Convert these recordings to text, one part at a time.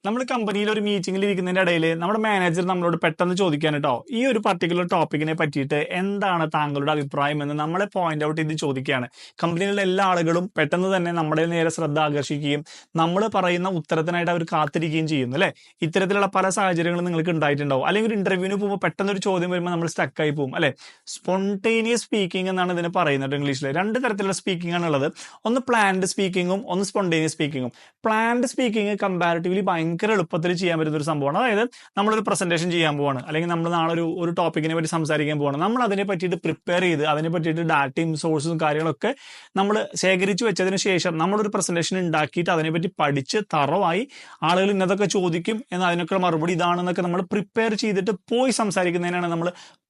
നമ്മൾ കമ്പനിയിൽ ഒരു മീറ്റിംഗിൽ ഇരിക്കുന്നതിന്റെ ഇടയിൽ നമ്മുടെ മാനേജർ നമ്മളോട് പെട്ടെന്ന് ചോദിക്കാൻ കേട്ടോ, ഈ ഒരു പർട്ടിക്കുലർ ടോപ്പിക്കിനെ പറ്റിയിട്ട് എന്താണ് താങ്കളുടെ അഭിപ്രായം എന്ന് നമ്മളെ പോയിന്റ് ഔട്ട് ചെയ്ത് ചോദിക്കുകയാണ്. കമ്പനിയിലുള്ള എല്ലാ ആളുകളും പെട്ടെന്ന് തന്നെ നമ്മുടെ നേരെ ശ്രദ്ധ ആകർഷിക്കുകയും നമ്മൾ പറയുന്ന ഉത്തരത്തിനായിട്ട് അവർ കാത്തിരിക്കുകയും ചെയ്യുന്നു അല്ലെ. ഇത്തരത്തിലുള്ള പല സാഹചര്യങ്ങളും നിങ്ങൾക്ക് ഉണ്ടായിട്ടുണ്ടാവും. അല്ലെങ്കിൽ ഒരു ഇന്റർവ്യൂവിന് പോകുമ്പോൾ പെട്ടെന്ന് ഒരു ചോദ്യം വരുമ്പോൾ നമ്മൾ സ്റ്റക്കായി പോകും അല്ലെ. സ്പോണ്ടേനിയസ് സ്പീക്കിംഗ് എന്നാണ് ഇതിന് പറയുന്നത് ഇംഗ്ലീഷിൽ. രണ്ട് തരത്തിലുള്ള സ്പീക്കിംഗ് ആണുള്ളത്. ഒന്ന് പ്ലാൻഡ് സ്പീക്കിങ്ങും ഒന്ന് സ്പോണ്ടേനിയസ് സ്പീക്കിങ്ങും. പ്ലാൻഡ് സ്പീക്കിംഗ് കമ്പാരിറ്റീവ്ലി ഭയങ്കര എളുപ്പത്തിൽ ചെയ്യാൻ പറ്റുന്ന ഒരു സംഭവമാണ്. അതായത് നമ്മളൊരു പ്രസന്റേഷൻ ചെയ്യാൻ പോവാണ്, അല്ലെങ്കിൽ നമ്മൾ നാളെ ഒരു ടോപ്പിക്കിനെ പറ്റി സംസാരിക്കാൻ പോവാണ്. നമ്മൾ അതിനെ പറ്റിയിട്ട് പ്രിപ്പയർ ചെയ്ത് അതിനെ പറ്റിയിട്ട് ഡാറ്റയും സോഴ്സും കാര്യങ്ങളൊക്കെ നമ്മൾ ശേഖരിച്ചു വെച്ചതിന് ശേഷം നമ്മളൊരു പ്രസന്റേഷൻ ഉണ്ടാക്കിയിട്ട് അതിനെപ്പറ്റി പഠിച്ച് തറവായി ആളുകൾ ഇന്നതൊക്കെ ചോദിക്കും എന്ന് അതിനൊക്കെ മറുപടി ഇതാണെന്നൊക്കെ നമ്മൾ പ്രിപ്പയർ ചെയ്തിട്ട് പോയി സംസാരിക്കുന്നതിനാണ് നമ്മൾ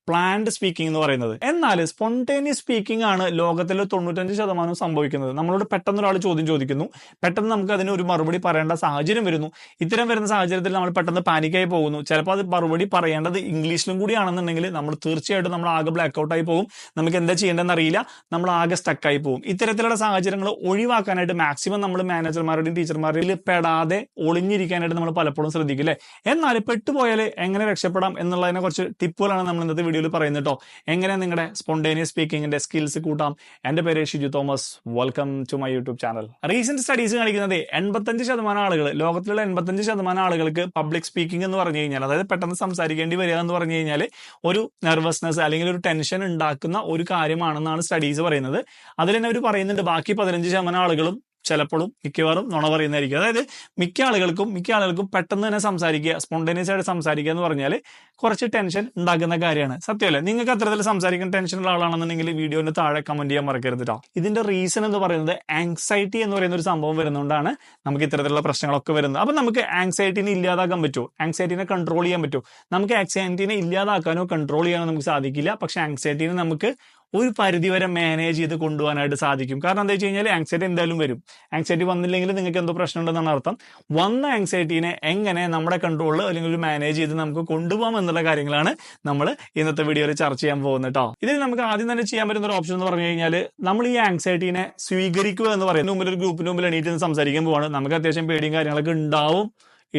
പ്ലാൻഡ് സ്പീക്കിംഗ് എന്ന് പറയുന്നത്. എന്നാൽ സ്പോണ്ടേനിയസ് സ്പീക്കിംഗ് ആണ് ലോകത്തിലെ 95% സംഭവിക്കുന്നത്. നമ്മളോട് പെട്ടെന്ന് ഒരാൾ ചോദ്യം ചോദിക്കുന്നു, പെട്ടെന്ന് നമുക്ക് അതിന് ഒരു മറുപടി പറയേണ്ട സാഹചര്യം വരുന്നു. ഇത്തരം വരുന്ന സാഹചര്യത്തിൽ നമ്മൾ പെട്ടെന്ന് പാനിക്കായി പോകുന്നു. ചിലപ്പോൾ അത് മറുപടി പറയേണ്ടത് ഇംഗ്ലീഷിലും കൂടി ആണെന്നുണ്ടെങ്കിൽ നമ്മൾ തീർച്ചയായിട്ടും നമ്മൾ ആകെ ബ്ലാക്ക് ഔട്ട് ആയി പോകും. നമുക്ക് എന്താ ചെയ്യേണ്ടതെന്ന് അറിയില്ല, നമ്മൾ ആകെ സ്റ്റക്കായി പോകും. ഇത്തരത്തിലുള്ള സാഹചര്യങ്ങൾ ഒഴിവാക്കാനായിട്ട് മാക്സിമം നമ്മൾ മാനേജർമാരുടെയും ടീച്ചർമാരുടെയും പെടാതെ ഒളിഞ്ഞിരിക്കാനായിട്ട് നമ്മൾ പലപ്പോഴും ശ്രദ്ധിക്കും അല്ലേ. എന്നാൽ പെട്ടുപോയാൽ എങ്ങനെ രക്ഷപ്പെടാം എന്നുള്ളതിനെ കുറച്ച് ടിപ്പുകളാണ് നമ്മൾ ഇന്നത്തെ വീഡിയോയിൽ പറയുന്നത് കേട്ടോ. എങ്ങനെ നിങ്ങളുടെ സ്പോണ്ടേനിയസ് സ്പീക്കിങ്ങിന്റെ സ്കിൽസ് കൂട്ടാം. എന്റെ പേര് Shiju Thomas. Welcome to my YouTube channel. Recent studies കാണിക്കുന്നത് 85% ആളുകൾ, ലോകത്തിലുള്ള 85% ആളുകൾക്ക് പബ്ലിക് സ്പീക്കിംഗ് എന്ന് പറഞ്ഞു കഴിഞ്ഞാൽ, അതായത് പെട്ടെന്ന് സംസാരിക്കേണ്ടി വരിക എന്ന് പറഞ്ഞു കഴിഞ്ഞാൽ ഒരു നെർവസ്നെസ് അല്ലെങ്കിൽ ഒരു ടെൻഷൻ ഉണ്ടാക്കുന്ന ഒരു കാര്യമാണെന്നാണ് സ്റ്റഡീസ് പറയുന്നത്. അതിൽ തന്നെ അവർ പറയുന്നുണ്ട് ബാക്കി 15% ആളുകളും ചിലപ്പോഴും മിക്കവാറും നുണ പറയുന്നതായിരിക്കും. അതായത് മിക്ക ആളുകൾക്കും പെട്ടെന്ന് തന്നെ സംസാരിക്കുക, സ്പോണ്ടേനിയസ് ആയിട്ട് സംസാരിക്കുക എന്ന് പറഞ്ഞാൽ കുറച്ച് ടെൻഷൻ ഉണ്ടാക്കുന്ന കാര്യമാണ്. സത്യമല്ലേ? നിങ്ങൾക്ക് അത്തരത്തിൽ സംസാരിക്കുന്ന ടെൻഷനുള്ള ആളാണെന്നുണ്ടെങ്കിൽ വീഡിയോന്റെ താഴെ കമന്റ് ചെയ്യാൻ മറക്കരുത് കേട്ടോ. ഇതിന്റെ റീസൺ എന്ന് പറയുന്നത് ആങ്സൈറ്റി എന്ന് പറയുന്ന ഒരു സംഭവം വരുന്നതുകൊണ്ടാണ് നമുക്ക് ഇത്തരത്തിലുള്ള പ്രശ്നങ്ങളൊക്കെ വരുന്നത്. അപ്പൊ നമുക്ക് ആങ്സൈറ്റിനെ ഇല്ലാതാക്കാൻ പറ്റുമോ? ആങ്സൈറ്റിനെ കൺട്രോൾ ചെയ്യാൻ പറ്റുമോ? നമുക്ക് ആങ്സൈറ്റിനെ ഇല്ലാതാക്കാനോ കൺട്രോൾ ചെയ്യാനോ നമുക്ക് സാധിക്കില്ല. പക്ഷെ ആങ്സൈറ്റിനെ നമുക്ക് ഒരു പരിധിവരെ മാനേജ് ചെയ്ത് കൊണ്ടുപോകാനായിട്ട് സാധിക്കും. കാരണം എന്താ വെച്ച് കഴിഞ്ഞാൽ ആങ്സൈറ്റി എന്തായാലും വരും. ആങ്സൈറ്റി വന്നില്ലെങ്കിൽ നിങ്ങൾക്ക് എന്തോ പ്രശ്നം ഉണ്ടെന്നാണ് അർത്ഥം. വന്ന ആങ്സൈറ്റിനെ എങ്ങനെ നമ്മുടെ കൺട്രോളിൽ അല്ലെങ്കിൽ ഒരു മാനേജ് ചെയ്ത് നമുക്ക് കൊണ്ടുപോകാം എന്നുള്ള കാര്യങ്ങളാണ് നമ്മൾ ഇന്നത്തെ വീഡിയോയിൽ ചർച്ച ചെയ്യാൻ പോകുന്നത് കേട്ടോ. ഇതിൽ നമുക്ക് ആദ്യം തന്നെ ചെയ്യാൻ പറ്റുന്ന ഒരു ഓപ്ഷൻ എന്ന് പറഞ്ഞു കഴിഞ്ഞാൽ നമ്മൾ ഈ ആങ്സൈറ്റിനെ സ്വീകരിക്കുക എന്ന് പറയുന്നത്. മുമ്പിൽ ഒരു ഗ്രൂപ്പിന് മുമ്പിൽ എണീറ്റ് സംസാരിക്കാൻ പോവാണ്. നമുക്ക് അത്യാവശ്യം പേടിയും കാര്യങ്ങളൊക്കെ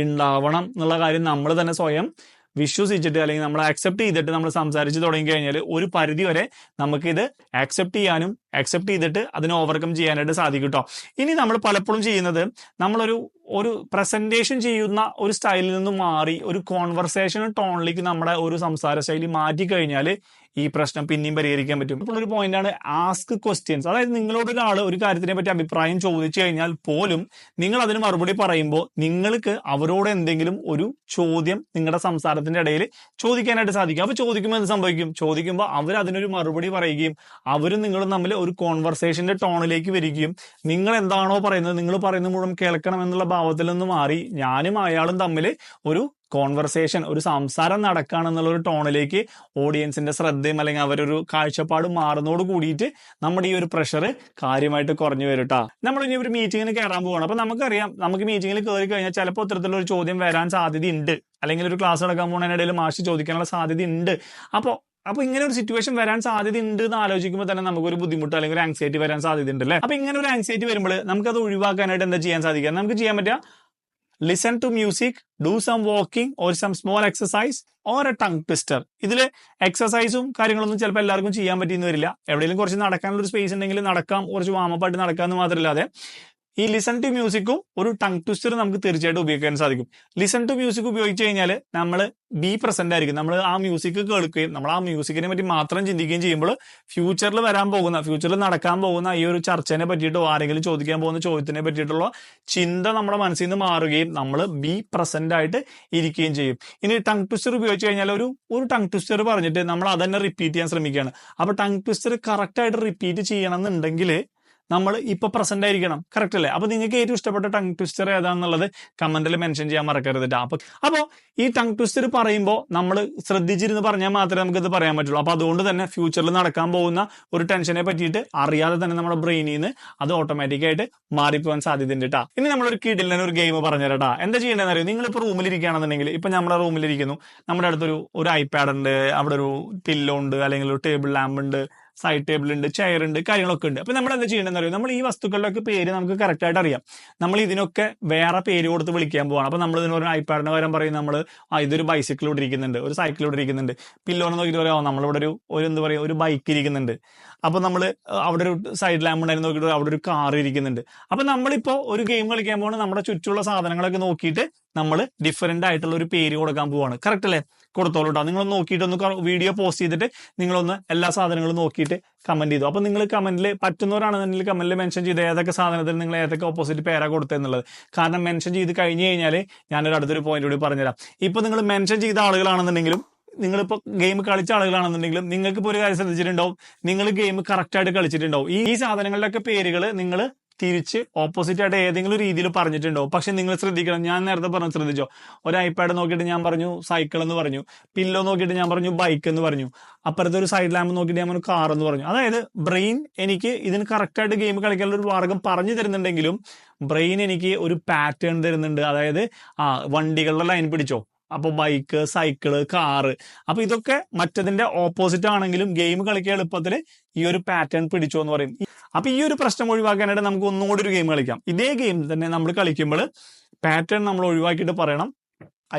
ഉണ്ടാവണം എന്നുള്ള കാര്യം നമ്മൾ തന്നെ സ്വയം വിശ്വസിച്ചിട്ട് അല്ലെങ്കിൽ നമ്മൾ അക്സെപ്റ്റ് ചെയ്തിട്ട് നമ്മൾ സംസാരിച്ച് തുടങ്ങി കഴിഞ്ഞാൽ ഒരു പരിധി വരെ നമുക്കിത് അക്സെപ്റ്റ് ചെയ്തിട്ട് അതിനെ ഓവർകം ചെയ്യാനായിട്ട് സാധിക്കും കേട്ടോ. ഇനി നമ്മൾ പലപ്പോഴും ചെയ്യുന്നത് ഒരു പ്രസന്റേഷൻ ചെയ്യുന്ന ഒരു സ്റ്റൈലിൽ നിന്ന് മാറി ഒരു കോൺവെർസേഷൻ ടോണിലേക്ക് നമ്മുടെ ഒരു സംസാര ശൈലി മാറ്റി കഴിഞ്ഞാൽ ഈ പ്രശ്നം പിന്നെയും പരിഹരിക്കാൻ പറ്റും. ഇപ്പോൾ ഒരു പോയിന്റാണ് ആസ്ക് ക്വസ്റ്റ്യൻസ്. അതായത് നിങ്ങളോട് ഒരാൾ ഒരു കാര്യത്തിനെ പറ്റി അഭിപ്രായം ചോദിച്ചു കഴിഞ്ഞാൽ പോലും നിങ്ങൾ അതിന് മറുപടി പറയുമ്പോൾ നിങ്ങൾക്ക് അവരോട് എന്തെങ്കിലും ഒരു ചോദ്യം നിങ്ങളുടെ സംസാരത്തിന്റെ ഇടയിൽ ചോദിക്കാനായിട്ട് സാധിക്കും. അപ്പൊ ചോദിക്കുമ്പോൾ എന്ത് സംഭവിക്കും? ചോദിക്കുമ്പോൾ അവർ അതിനൊരു മറുപടി പറയുകയും അവരും നിങ്ങളും തമ്മിൽ ഒരു കോൺവെർസേഷന്റെ ടോണിലേക്ക് വരികയും നിങ്ങൾ എന്താണോ പറയുന്നത് നിങ്ങൾ പറയുന്നത് മുഴുവൻ കേൾക്കണം എന്നുള്ള ഭാവത്തിൽ നിന്ന് മാറി ഞാനും അയാളും തമ്മിൽ ഒരു കോൺവെർസേഷൻ, ഒരു സംസാരം നടക്കുകയാണെന്നുള്ള ഒരു ടോണിലേക്ക് ഓഡിയൻസിന്റെ ശ്രദ്ധയും അല്ലെങ്കിൽ അവരൊരു കാഴ്ചപ്പാട് മാറുന്നതോട് കൂടിയിട്ട് നമ്മുടെ ഈ ഒരു പ്രഷർ കാര്യമായിട്ട് കുറഞ്ഞു വരും കേട്ടോ. നമ്മൾ ഇനി ഒരു മീറ്റിങ്ങിന് കയറാൻ പോവാണ്. അപ്പൊ നമുക്കറിയാം, നമുക്ക് മീറ്റിങ്ങിൽ കയറി കഴിഞ്ഞാൽ ചിലപ്പോൾ ഇത്തരത്തിലുള്ള ഒരു ചോദ്യം വരാൻ സാധ്യതയുണ്ട്. അല്ലെങ്കിൽ ഒരു ക്ലാസ് നടക്കാൻ പോകുന്നതിനിടയിൽ മാഷ് ചോദിക്കാനുള്ള സാധ്യതയുണ്ട്. അപ്പൊ ഇങ്ങനെ ഒരു സിറ്റുവേഷൻ വരാൻ സാധ്യതയുണ്ട് എന്ന് ആലോചിക്കുമ്പോൾ തന്നെ നമുക്കൊരു ബുദ്ധിമുട്ട് അല്ലെങ്കിൽ ഒരു ആങ്സൈറ്റി വരാൻ സാധ്യതയുണ്ട് അല്ലേ. അപ്പൊ ഇങ്ങനെ ഒരു ആങ്സൈറ്റി വരുമ്പോൾ നമുക്കത് ഒഴിവാക്കാനായിട്ട് എന്താ ചെയ്യാൻ സാധിക്കുക? നമുക്ക് ചെയ്യാൻ പറ്റുക listen to music, do some walking or some small exercise or a tongue twister. ഇതിൽ എക്സസൈസും കാര്യങ്ങളൊന്നും ചിലപ്പോൾ എല്ലാവർക്കും ചെയ്യാൻ പറ്റിയെന്ന് വരില്ല. എവിടെയെങ്കിലും കുറച്ച് നടക്കാനുള്ള ഒരു സ്പേസ് ഉണ്ടെങ്കിൽ നടക്കാം, കുറച്ച് വാമപ്പായിട്ട് നടക്കാമെന്ന് മാത്രമല്ലാതെ ഈ ലിസൺ ടു മ്യൂസിക്കും ഒരു ടങ് ട്വിസ്റ്റർ നമുക്ക് തീർച്ചയായിട്ടും ഉപയോഗിക്കാൻ സാധിക്കും. ലിസൺ ടു മ്യൂസിക് ഉപയോഗിച്ച് കഴിഞ്ഞാൽ നമ്മൾ ബി പ്രസന്റ് ആയിരിക്കും. നമ്മൾ ആ മ്യൂസിക് കേൾക്കുകയും നമ്മൾ ആ മ്യൂസിക്കിനെ പറ്റി മാത്രം ചിന്തിക്കുകയും ചെയ്യുമ്പോൾ ഫ്യൂച്ചറിൽ നടക്കാൻ പോകുന്ന ഈ ഒരു ചർച്ചനെ പറ്റിയിട്ടോ ആരെങ്കിലും ചോദിക്കാൻ പോകുന്ന ചോദ്യത്തിനെ പറ്റിയിട്ടുള്ള ചിന്ത നമ്മുടെ മനസ്സിൽ നിന്ന് മാറുകയും നമ്മൾ ബി പ്രസന്റ് ആയിട്ട് ഇരിക്കുകയും ചെയ്യും. ഇനി ടങ് ട്വിസ്റ്റർ ഉപയോഗിച്ച് കഴിഞ്ഞാൽ ഒരു ടങ് ട്വിസ്റ്റർ പറഞ്ഞിട്ട് നമ്മൾ അതന്നെ റിപ്പീറ്റ് ചെയ്യാൻ ശ്രമിക്കുകയാണ്. അപ്പൊ ടങ് ട്വിസ്റ്റർ കറക്റ്റ് ആയിട്ട് റിപ്പീറ്റ് ചെയ്യണം എന്നുണ്ടെങ്കിൽ നമ്മൾ ഇപ്പൊ പ്രസന്റ് ആയിരിക്കണം. കറക്റ്റ് അല്ലേ? അപ്പൊ നിങ്ങൾക്ക് ഏറ്റവും ഇഷ്ടപ്പെട്ട ടങ് ട്വിസ്റ്റർ ഏതാണെന്നുള്ളത് കമന്റിൽ മെൻഷൻ ചെയ്യാൻ മറക്കരുത്. അപ്പൊ ഈ ടങ് ട്വിസ്റ്റർ പറയുമ്പോൾ നമ്മൾ ശ്രദ്ധിച്ചിരുന്ന് പറഞ്ഞാൽ മാത്രമേ നമുക്ക് ഇത് പറയാൻ പറ്റുള്ളൂ. അപ്പൊ അതുകൊണ്ട് തന്നെ ഫ്യൂച്ചറിൽ നടക്കാൻ പോകുന്ന ഒരു ടെൻഷനെ പറ്റിയിട്ട് അറിയാതെ തന്നെ നമ്മുടെ ബ്രെയിനിൽ നിന്ന് അത് ഓട്ടോമാറ്റിക് ആയിട്ട് മാറിപ്പോകാൻ സാധ്യതയുണ്ട് കേട്ടോ. ഇനി നമ്മളൊരു കിടിലൻ ഒരു ഗെയിം പറഞ്ഞുതരാം. എന്താ ചെയ്യേണ്ടതെന്ന് അറിയോ? നിങ്ങളിപ്പോൾ റൂമിലിരിക്കുകയാണെന്നുണ്ടെങ്കിൽ, ഇപ്പൊ നമ്മുടെ റൂമിലിരിക്കുന്നു, നമ്മുടെ അടുത്തൊരു ഐപാഡ് ഉണ്ട്, അവിടെ ഒരു പില്ലോ ഉണ്ട്, അല്ലെങ്കിൽ ഒരു ടേബിൾ ലാമ്പ് ഉണ്ട്, സൈഡ് ടേബിൾ ഉണ്ട്, ചെയർ ഉണ്ട്, കാര്യങ്ങളൊക്കെ ഉണ്ട്. അപ്പൊ നമ്മൾ എന്താ ചെയ്യേണ്ടതെന്ന് അറിയാം, നമ്മൾ ഈ വസ്തുക്കളുടെ പേര് നമുക്ക് കറക്റ്റ് ആയിട്ട് അറിയാം. നമ്മൾ ഇതിനൊക്കെ വേറെ പേര് കൊടുത്ത് വിളിക്കാൻ പോവാണ്. അപ്പൊ നമ്മൾ ഇതിന് ഒരു ഐപാഡിന് പകരം പറയും നമ്മൾ ഇതൊരു ബൈസിക്കിൾ ഇവിടെ ഇരിക്കുന്നുണ്ട്, ഒരു സൈക്കിൾ ഇവിടെ ഇരിക്കുന്നുണ്ട്. പില്ലോന്ന് നോക്കിയിട്ട് പറയാം നമ്മളിവിടെ ഒരു എന്താ പറയുക ഒരു ബൈക്ക് ഇരിക്കുന്നുണ്ട്. അപ്പൊ നമ്മൾ അവിടെ ഒരു സൈഡ് ലാമ്പ് ഉണ്ടായിരുന്നു നോക്കിയിട്ട് അവിടെ ഒരു കാർ ഇരിക്കുന്നുണ്ട്. അപ്പൊ നമ്മളിപ്പോ ഒരു ഗെയിം കളിക്കാൻ പോകുമ്പോൾ നമ്മുടെ ചുറ്റുമുള്ള സാധനങ്ങളൊക്കെ നോക്കിയിട്ട് നമ്മൾ ഡിഫറെന്റ് ആയിട്ടുള്ള ഒരു പേര് കൊടുക്കാൻ പോവാണ്. കറക്റ്റ് അല്ലേ? കൊടുത്തോളൂ കേട്ടോ. നിങ്ങൾ നോക്കിയിട്ട് ഒന്ന് വീഡിയോ പോസ്റ്റ് ചെയ്തിട്ട് നിങ്ങളൊന്ന് എല്ലാ സാധനങ്ങളും നോക്കിയിട്ട് കമന്റ് ചെയ്തു. അപ്പൊ നിങ്ങൾ കമന്റിൽ പറ്റുന്നവരാണെന്നുണ്ടെങ്കിൽ കമന്റിൽ മെൻഷൻ ചെയ്ത് ഏതൊക്കെ സാധനത്തിൽ നിങ്ങൾ ഏതൊക്കെ ഓപ്പോസിറ്റ് പേരാ കൊടുത്തെന്നുള്ളത്. കാരണം മെൻഷൻ ചെയ്ത് കഴിഞ്ഞ് കഴിഞ്ഞാൽ ഞാനൊരു അടുത്തൊരു പോയിന്റ് കൂടി പറഞ്ഞുതരാം. ഇപ്പൊ നിങ്ങൾ മെൻഷൻ ചെയ്ത ആളുകളാണെന്നുണ്ടെങ്കിലും നിങ്ങളിപ്പോൾ ഗെയിം കളിച്ച ആളുകളാണെന്നുണ്ടെങ്കിലും നിങ്ങൾക്ക് ഇപ്പോൾ ഒരു കാര്യം ശ്രദ്ധിച്ചിട്ടുണ്ടാവും, നിങ്ങൾ ഗെയിം കറക്റ്റ് ആയിട്ട് കളിച്ചിട്ടുണ്ടാവും. ഈ സാധനങ്ങളുടെയൊക്കെ പേരുകൾ നിങ്ങൾ തിരിച്ച് ഓപ്പോസിറ്റ് ആയിട്ട് ഏതെങ്കിലും രീതിയിൽ പറഞ്ഞിട്ടുണ്ടോ. പക്ഷെ നിങ്ങൾ ശ്രദ്ധിക്കണം, ഞാൻ നേരത്തെ പറഞ്ഞു ശ്രദ്ധിച്ചോ, ഒരു ഐപാഡ് നോക്കിയിട്ട് ഞാൻ പറഞ്ഞു സൈക്കിൾ എന്ന് പറഞ്ഞു, പില്ലോ നോക്കിയിട്ട് ഞാൻ പറഞ്ഞു ബൈക്ക് എന്ന് പറഞ്ഞു, അപ്പുറത്തെ ഒരു സൈഡ് ലാമ്പ് നോക്കിയിട്ട് ഞാൻ പറഞ്ഞു കാർ എന്ന് പറഞ്ഞു. അതായത് ബ്രെയിൻ എനിക്ക് ഇതിന് കറക്റ്റായിട്ട് ഗെയിം കളിക്കാനുള്ള ഒരു മാർഗം പറഞ്ഞു തരുന്നുണ്ടെങ്കിലും ബ്രെയിൻ എനിക്ക് ഒരു പാറ്റേൺ തരുന്നുണ്ട്. അതായത് വണ്ടികളുടെ ലൈൻ പിടിച്ചോ, അപ്പൊ ബൈക്ക്, സൈക്കിള്, കാറ്, അപ്പൊ ഇതൊക്കെ മറ്റതിന്റെ ഓപ്പോസിറ്റ് ആണെങ്കിലും ഗെയിം കളിക്കാൻ എളുപ്പത്തിൽ ഈ ഒരു പാറ്റേൺ പിടിച്ചോ എന്ന് പറയും. അപ്പൊ ഈ ഒരു പ്രശ്നം ഒഴിവാക്കാനായിട്ട് നമുക്ക് ഒന്നുകൂടി ഒരു ഗെയിം കളിക്കാം. ഇതേ ഗെയിം തന്നെ നമ്മൾ കളിക്കുമ്പോൾ പാറ്റേൺ നമ്മൾ ഒഴിവാക്കിയിട്ട് പറയണം.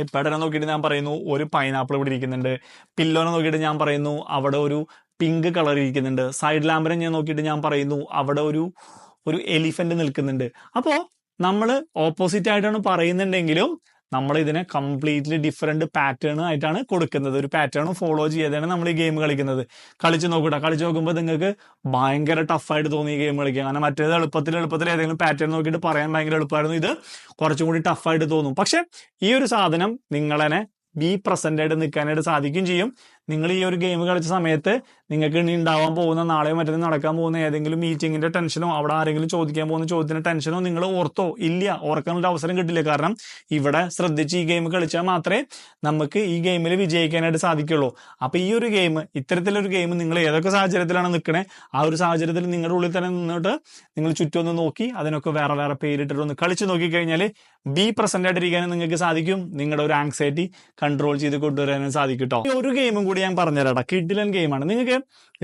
ഐപാഡിനെ നോക്കിയിട്ട് ഞാൻ പറയുന്നു ഒരു പൈനാപ്പിൾ ഇവിടെ ഇരിക്കുന്നുണ്ട്, പില്ലോനെ നോക്കിയിട്ട് ഞാൻ പറയുന്നു അവിടെ ഒരു പിങ്ക് കളർ ഇരിക്കുന്നുണ്ട്, സൈഡ് ലാമ്പിനെ ഞാൻ നോക്കിയിട്ട് ഞാൻ പറയുന്നു അവിടെ ഒരു എലിഫന്റ് നിൽക്കുന്നുണ്ട്. അപ്പോ നമ്മൾ ഓപ്പോസിറ്റ് ആയിട്ടാണ് പറയുന്നുണ്ടെങ്കിലും നമ്മൾ ഇതിനെ കംപ്ലീറ്റ്ലി ഡിഫറെന്റ് പാറ്റേൺ ആയിട്ടാണ് കൊടുക്കുന്നത്. ഒരു പാറ്റേൺ ഫോളോ ചെയ്യാതെയാണ് നമ്മൾ ഈ ഗെയിം കളിക്കുന്നത്. കളിച്ച് നോക്കുമ്പോൾ നിങ്ങൾക്ക് ഭയങ്കര ടഫായിട്ട് തോന്നി ഈ ഗെയിം കളിക്കുക. കാരണം മറ്റേത് എളുപ്പത്തിൽ ഏതെങ്കിലും പാറ്റേൺ നോക്കിയിട്ട് പറയാൻ ഭയങ്കര എളുപ്പമായിരുന്നു, ഇത് കുറച്ചും കൂടി ടഫായിട്ട് തോന്നും. പക്ഷെ ഈ ഒരു സാധനം നിങ്ങളെ ബി പ്രസന്റ് ആയിട്ട് നിൽക്കാനായിട്ട് സാധിക്കും ചെയ്യും. നിങ്ങൾ ഈ ഒരു ഗെയിം കളിച്ച സമയത്ത് നിങ്ങൾക്ക് ഇനി ഉണ്ടാവാൻ പോകുന്ന നാളെയോ മറ്റേ നടക്കാൻ പോകുന്ന ഏതെങ്കിലും മീറ്റിങ്ങിന്റെ ടെൻഷനോ അവിടെ ആരെങ്കിലും ചോദിക്കാൻ പോകുന്ന ചോദ്യത്തിന്റെ ടെൻഷനോ നിങ്ങൾ ഓർത്തോ ഇല്ല, ഓർക്കാനുള്ള അവസരം കിട്ടില്ല. കാരണം ഇവിടെ ശ്രദ്ധിച്ച് ഈ ഗെയിം കളിച്ചാൽ മാത്രമേ നമുക്ക് ഈ ഗെയിമിൽ വിജയിക്കാനായിട്ട് സാധിക്കുള്ളൂ. അപ്പൊ ഈ ഒരു ഗെയിം, ഇത്തരത്തിലൊരു ഗെയിം നിങ്ങൾ ഏതൊക്കെ സാഹചര്യത്തിലാണ് നിൽക്കണേ ആ ഒരു സാഹചര്യത്തിൽ നിങ്ങളുടെ ഉള്ളിൽ തന്നെ നിന്നിട്ട് നിങ്ങൾ ചുറ്റും ഒന്ന് നോക്കി അതിനൊക്കെ വേറെ വേറെ പേരിട്ടിട്ട് ഒന്ന് കളിച്ച് നോക്കിക്കഴിഞ്ഞാൽ ബി പ്രസന്റ് ആയിട്ടിരിക്കാനും നിങ്ങൾക്ക് സാധിക്കും. നിങ്ങളുടെ ഒരു ആങ്സൈറ്റി കൺട്രോൾ ചെയ്ത് കൊണ്ടുവരാനും സാധിക്കും കേട്ടോ. ഈ ഒരു ഗെയിമും കൂടി ഞാൻ പറഞ്ഞുതരാം. കിഡിലൻ ഗെയിമാണ്. നിങ്ങൾക്ക്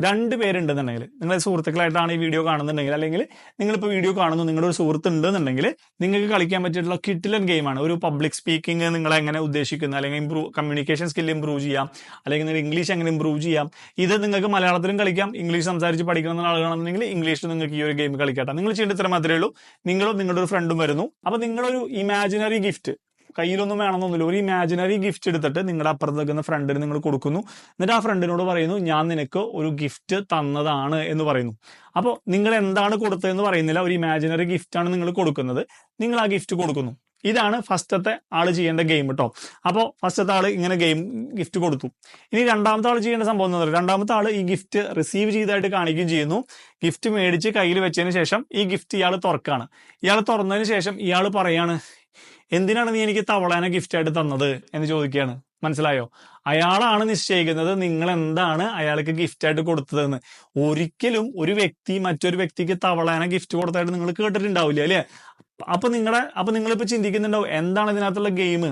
2 പേരുണ്ടെന്നുണ്ടെങ്കിൽ, നിങ്ങളെ സുഹൃത്തുക്കളായിട്ടാണ് ഈ വീഡിയോ കാണുന്നുണ്ടെങ്കിൽ, അല്ലെങ്കിൽ നിങ്ങളിപ്പോൾ വീഡിയോ കാണുന്നു നിങ്ങളുടെ ഒരു സുഹൃത്ത് ഉണ്ടെന്നുണ്ടെങ്കിൽ നിങ്ങൾക്ക് കളിക്കാൻ പറ്റിയിട്ടുള്ള കിഡിലൻ ഗെയിമാണ്. ഒരു പബ്ലിക് സ്പീക്കിംഗ് നിങ്ങൾ എങ്ങനെ ഉദ്ദേശിക്കുന്നത്, അല്ലെങ്കിൽ കമ്മ്യൂണിക്കേഷൻ സ്കിൽ ഇംപ്രൂവ് ചെയ്യാം, അല്ലെങ്കിൽ നിങ്ങൾ ഇംഗ്ലീഷ് എങ്ങനെ ഇംപ്രൂവ് ചെയ്യാം. ഇത് നിങ്ങൾക്ക് മലയാളത്തിലും കളിക്കാം. ഇംഗ്ലീഷ് സംസാരിച്ച് പഠിക്കുന്ന ആളുകളാണെന്നുണ്ടെങ്കിൽ ഇംഗ്ലീഷിൽ നിങ്ങൾക്ക് ഈ ഒരു ഗെയിം കളിക്കട്ടെ. നിങ്ങൾ ചെയ്യേണ്ട ഇത്ര മാത്രമേ ഉള്ളൂ. നിങ്ങളും നിങ്ങളുടെ ഒരു ഫ്രണ്ടും വരുന്നു. അപ്പൊ നിങ്ങളൊരു ഇമാജിനറി ഗിഫ്റ്റ്, കയ്യിലൊന്നും വേണമെന്നൊന്നുമില്ല, ഒരു ഇമാജിനറി ഗിഫ്റ്റ് എടുത്തിട്ട് നിങ്ങളുടെ അപ്പുറത്ത് നിൽക്കുന്ന ഫ്രണ്ടിന് നിങ്ങൾ കൊടുക്കുന്നു. എന്നിട്ട് ആ ഫ്രണ്ടിനോട് പറയുന്നു ഞാൻ നിനക്ക് ഒരു ഗിഫ്റ്റ് തന്നതാണ് എന്ന് പറയുന്നു. അപ്പോൾ നിങ്ങൾ എന്താണ് കൊടുത്തതെന്ന് പറയുന്നില്ല, ഒരു ഇമാജിനറി ഗിഫ്റ്റാണ് നിങ്ങൾ കൊടുക്കുന്നത്. നിങ്ങൾ ആ ഗിഫ്റ്റ് കൊടുക്കുന്നു. ഇതാണ് ഫസ്റ്റത്തെ ആള് ചെയ്യേണ്ട ഗെയിം കേട്ടോ. അപ്പോൾ ഫസ്റ്റത്തെ ആള് ഇങ്ങനെ ഗിഫ്റ്റ് കൊടുത്തു. ഇനി രണ്ടാമത്തെ ആൾ ചെയ്യേണ്ട സംഭവം എന്താ പറയുക, രണ്ടാമത്തെ ആള് ഈ ഗിഫ്റ്റ് റിസീവ് ചെയ്തായിട്ട് കാണിക്കുകയും ചെയ്യുന്നു. ഗിഫ്റ്റ് മേടിച്ച് കയ്യിൽ വെച്ചതിന് ശേഷം ഈ ഗിഫ്റ്റ് ഇയാൾ തുറക്കാണ്. ഇയാൾ തുറന്നതിന് ശേഷം ഇയാൾ പറയാണ് എന്തിനാണ് നീ എനിക്ക് തവളേനെ ഗിഫ്റ്റ് ആയിട്ട് തന്നത് എന്ന് ചോദിക്കുകയാണ്. മനസ്സിലായോ? അയാളാണ് നിശ്ചയിക്കുന്നത് നിങ്ങൾ എന്താണ് അയാൾക്ക് ഗിഫ്റ്റ് ആയിട്ട് കൊടുത്തതെന്ന്. ഒരിക്കലും ഒരു വ്യക്തി മറ്റൊരു വ്യക്തിക്ക് തവളേനെ ഗിഫ്റ്റ് കൊടുത്തായിട്ട് നിങ്ങൾ കേട്ടിട്ടുണ്ടാവില്ല അല്ലേ? അപ്പൊ നിങ്ങളിപ്പോ ചിന്തിക്കുന്നുണ്ടാവും എന്താണ് ഇതിനകത്തുള്ള ഗെയിം.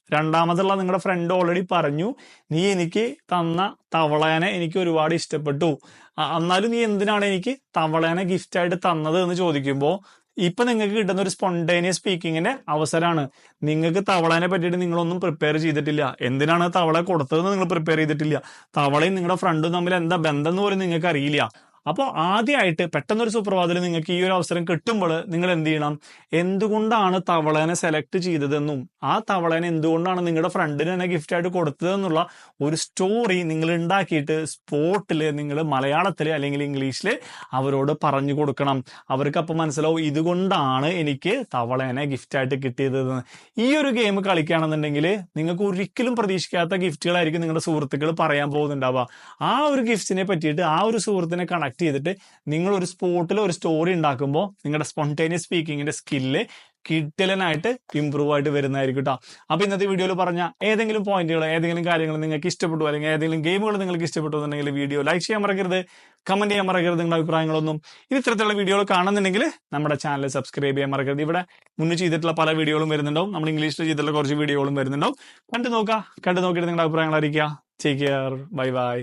രണ്ടാമതുള്ള നിങ്ങളുടെ ഫ്രണ്ട് ഓൾറെഡി പറഞ്ഞു നീ എനിക്ക് തന്ന തവളേനെ എനിക്ക് ഒരുപാട് ഇഷ്ടപ്പെട്ടു, എന്നാലും നീ എന്തിനാണ് എനിക്ക് തവളേനെ ഗിഫ്റ്റ് ആയിട്ട് തന്നത് എന്ന് ചോദിക്കുമ്പോൾ ഇപ്പൊ നിങ്ങൾക്ക് കിട്ടുന്ന ഒരു സ്പോണ്ടേനിയസ് സ്പീക്കിങ്ങിന്റെ അവസരമാണ്. നിങ്ങൾക്ക് തവളേനെ പറ്റിയിട്ട് നിങ്ങളൊന്നും പ്രിപ്പയർ ചെയ്തിട്ടില്ല. എന്തിനാണ് തവള കൊടുത്തതെന്ന് നിങ്ങൾ പ്രിപ്പയർ ചെയ്തിട്ടില്ല. തവളയും നിങ്ങളുടെ ഫ്രണ്ടും തമ്മിൽ എന്താ ബന്ധം എന്ന് പോലും നിങ്ങൾക്ക് അറിയില്ല. അപ്പോൾ ആദ്യമായിട്ട് പെട്ടെന്നൊരു സുപ്രഭാതത്തിൽ നിങ്ങൾക്ക് ഈ ഒരു അവസരം കിട്ടുമ്പോൾ നിങ്ങൾ എന്ത് ചെയ്യണം, എന്തുകൊണ്ടാണ് തവളേനെ സെലക്ട് ചെയ്തതെന്നും ആ തവളേനെ എന്തുകൊണ്ടാണ് നിങ്ങളുടെ ഫ്രണ്ടിന് തന്നെ ഗിഫ്റ്റ് ആയിട്ട് കൊടുത്തതെന്നുള്ള ഒരു സ്റ്റോറി നിങ്ങൾ ഉണ്ടാക്കിയിട്ട് സ്പോട്ടിൽ നിങ്ങൾ മലയാളത്തിൽ അല്ലെങ്കിൽ ഇംഗ്ലീഷിൽ അവരോട് പറഞ്ഞു കൊടുക്കണം. അവർക്ക് അപ്പം മനസ്സിലാവും ഇതുകൊണ്ടാണ് എനിക്ക് തവളേനെ ഗിഫ്റ്റ് ആയിട്ട് കിട്ടിയതെന്ന്. ഈ ഒരു ഗെയിം കളിക്കുകയാണെന്നുണ്ടെങ്കിൽ നിങ്ങൾക്ക് ഒരിക്കലും പ്രതീക്ഷിക്കാത്ത ഗിഫ്റ്റുകളായിരിക്കും നിങ്ങളുടെ സുഹൃത്തുക്കൾ പറയാൻ പോകുന്നുണ്ടാവുക. ആ ഒരു ഗിഫ്റ്റിനെ പറ്റിയിട്ട് ആ ഒരു സുഹൃത്തിനെ കണക്ട് ചെയ്തിട്ട് നിങ്ങൾ ഒരു സ്പോട്ടിൽ ഒരു സ്റ്റോറി ഉണ്ടാക്കുമ്പോൾ നിങ്ങളുടെ സ്പോണ്ടേനിയസ് സ്പീക്കിങ്ങിന്റെ സ്കില്ല് കിട്ടലനായിട്ട് ഇമ്പ്രൂവ് ആയിട്ട് വരുന്നതായിരിക്കും കേട്ടോ. അപ്പൊ ഇന്നത്തെ വീഡിയോയിൽ പറഞ്ഞ ഏതെങ്കിലും പോയിന്റുകൾ, ഏതെങ്കിലും കാര്യങ്ങൾ നിങ്ങൾക്ക് ഇഷ്ടപ്പെട്ടു, അല്ലെങ്കിൽ ഏതെങ്കിലും ഗെയിമുകൾ നിങ്ങൾക്ക് ഇഷ്ടപ്പെട്ടു എന്നുണ്ടെങ്കിൽ വീഡിയോ ലൈക്ക് ചെയ്യാൻ മറക്കരുത്, കമന്റ് ചെയ്യാൻ മറക്കരുത് നിങ്ങളുടെ അഭിപ്രായങ്ങളൊന്നും. ഇത്തരത്തിലുള്ള വീഡിയോകൾ കാണുന്നുണ്ടെങ്കിൽ നമ്മുടെ ചാനൽ സബ്സ്ക്രൈബ് ചെയ്യാൻ മറക്കരുത്. ഇവിടെ മുന്നേ ചെയ്തിട്ടുള്ള പല വീഡിയോകളും വരുന്നുണ്ടാവും, നമ്മൾ ഇംഗ്ലീഷിൽ ചെയ്തിട്ടുള്ള കുറച്ച് വീഡിയോകളും വരുന്നുണ്ടാവും. കണ്ടു നോക്കിയിട്ട് നിങ്ങളുടെ അഭിപ്രായങ്ങൾ അറിയിക്കുക. Take care, bye bye.